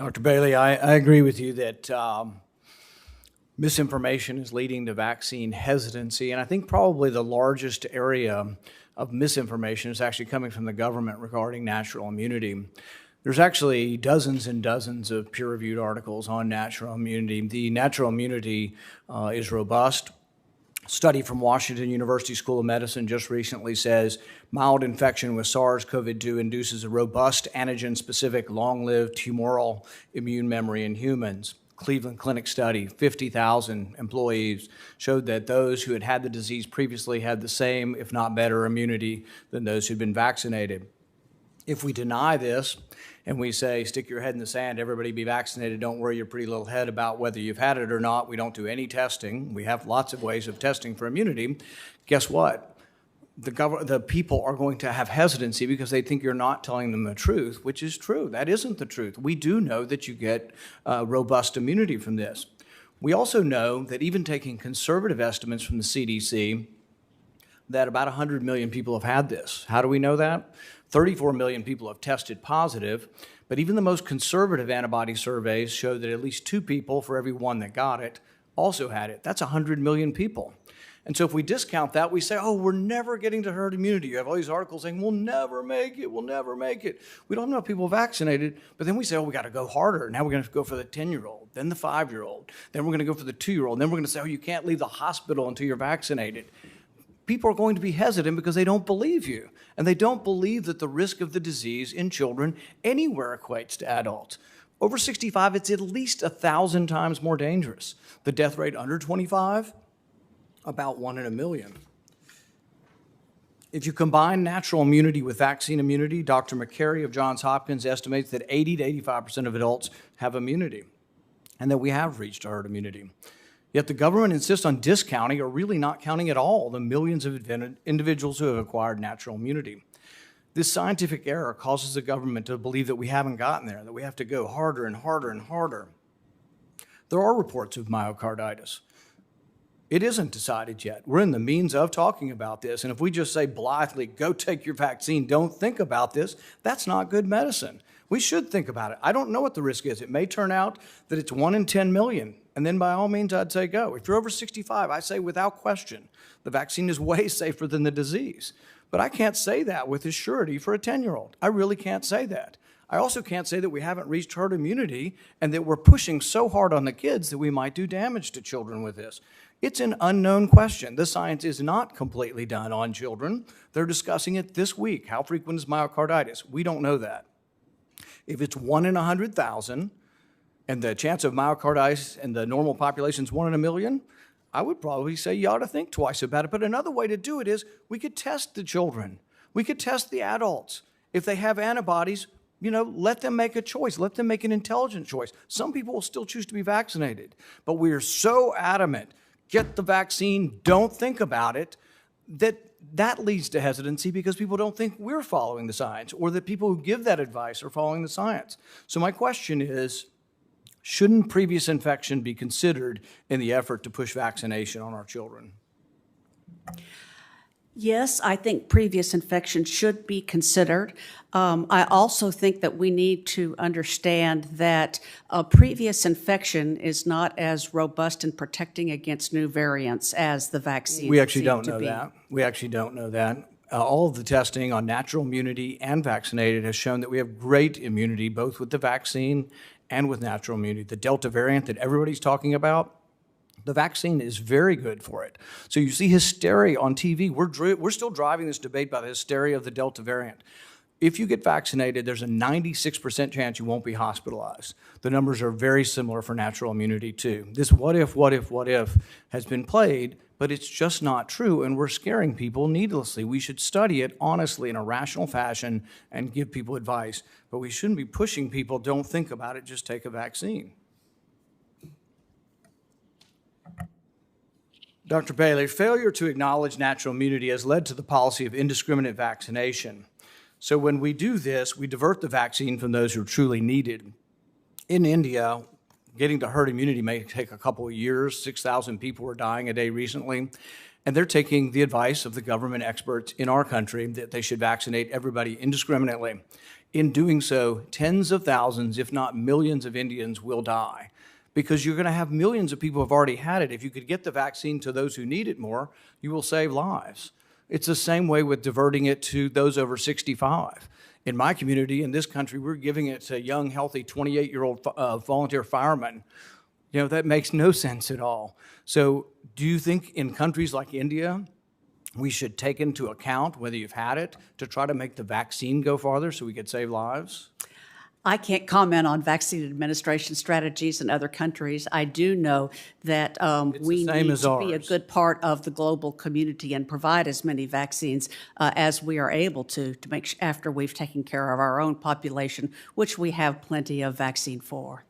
Dr. Bailey, I agree with you that misinformation is leading to vaccine hesitancy, and I think probably the largest area of misinformation is actually coming from the government regarding natural immunity. There's actually dozens and dozens of peer-reviewed articles on natural immunity. The natural immunity is robust. A study from Washington University School of Medicine just recently says mild infection with SARS-CoV-2 induces a robust antigen-specific long-lived humoral immune memory in humans. Cleveland Clinic study, 50,000 employees, showed that those who had had the disease previously had the same, if not better, immunity than those who'd been vaccinated. If we deny this and we say, stick your head in the sand, everybody be vaccinated, don't worry your pretty little head about whether you've had it or not, we don't do any testing, we have lots of ways of testing for immunity, guess what? The people are going to have hesitancy because they think you're not telling them the truth, which is true. That isn't the truth. We do know that you get robust immunity from this. We also know that even taking conservative estimates from the CDC, that about 100 million people have had this. How do we know that? 34 million people have tested positive, but even the most conservative antibody surveys show that at least 2 people for every 1 that got it also had it. That's 100 million people. And so if we discount that, we say, oh, we're never getting to herd immunity. You have all these articles saying, we'll never make it, we'll never make it. We don't have enough people vaccinated, but then we say, oh, we got to go harder. Now we're going to go for the 10-year-old, then the 5-year-old, then we're going to go for the 2-year-old, then we're going to say, oh, you can't leave the hospital until you're vaccinated. People are going to be hesitant because they don't believe you, and they don't believe that the risk of the disease in children anywhere equates to adults. Over 65, it's at least 1,000 times more dangerous. The death rate under 25, about 1 in a million. If you combine natural immunity with vaccine immunity, Dr. McCary of Johns Hopkins estimates that 80 to 85% of adults have immunity, and that we have reached herd immunity. Yet the government insists on discounting or really not counting at all the millions of individuals who have acquired natural immunity. This scientific error causes the government to believe that we haven't gotten there, that we have to go harder and harder and harder. There are reports of myocarditis. It isn't decided yet. We're in the means of talking about this, and if we just say blithely, go take your vaccine, don't think about this, that's not good medicine. We should think about it. I don't know what the risk is. It may turn out that it's 1 in 10 million, and then by all means I'd say go. If you're over 65, I say without question, the vaccine is way safer than the disease. But I can't say that with a surety for a 10-year-old. I really can't say that. I also can't say that we haven't reached herd immunity and that we're pushing so hard on the kids that we might do damage to children with this. It's an unknown question. The science is not completely done on children. They're discussing it this week. How frequent is myocarditis? We don't know that. If it's 1 in 100,000 and the chance of myocarditis in the normal population is 1 in a million, I would probably say you ought to think twice about it. But another way to do it is we could test the children. We could test the adults. If they have antibodies, let them make a choice. Let them make an intelligent choice. Some people will still choose to be vaccinated. But we are so adamant, get the vaccine, don't think about it, that leads to hesitancy because people don't think we're following the science or that people who give that advice are following the science. So my question is, shouldn't previous infection be considered in the effort to push vaccination on our children? Yes, I think previous infection should be considered. I also think that we need to understand that a previous infection is not as robust in protecting against new variants as the vaccine. We actually don't know that. We actually don't know that. All of the testing on natural immunity and vaccinated has shown that we have great immunity both with the vaccine and with natural immunity. The Delta variant that everybody's talking about, the vaccine is very good for it. So you see hysteria on TV. We're still driving this debate by the hysteria of the Delta variant. If you get vaccinated, there's a 96% chance you won't be hospitalized. The numbers are very similar for natural immunity too. This what if has been played, but it's just not true, and we're scaring people needlessly. We should study it honestly in a rational fashion and give people advice, but we shouldn't be pushing people, don't think about it, just take a vaccine. Dr. Bailey, failure to acknowledge natural immunity has led to the policy of indiscriminate vaccination. So when we do this, we divert the vaccine from those who truly need it. In India, getting to herd immunity may take a couple of years. 6,000 people were dying a day recently. And they're taking the advice of the government experts in our country that they should vaccinate everybody indiscriminately. In doing so, tens of thousands, if not millions of Indians will die because you're going to have millions of people who have already had it. If you could get the vaccine to those who need it more, you will save lives. It's the same way with diverting it to those over 65. In my community, in this country, we're giving it to young, healthy 28-year-old volunteer firemen. You know, that makes no sense at all. So do you think in countries like India, we should take into account whether you've had it to try to make the vaccine go farther so we could save lives? I can't comment on vaccine administration strategies in other countries. I do know that we need to be a good part of the global community and provide as many vaccines as we are able to make after we've taken care of our own population, which we have plenty of vaccine for.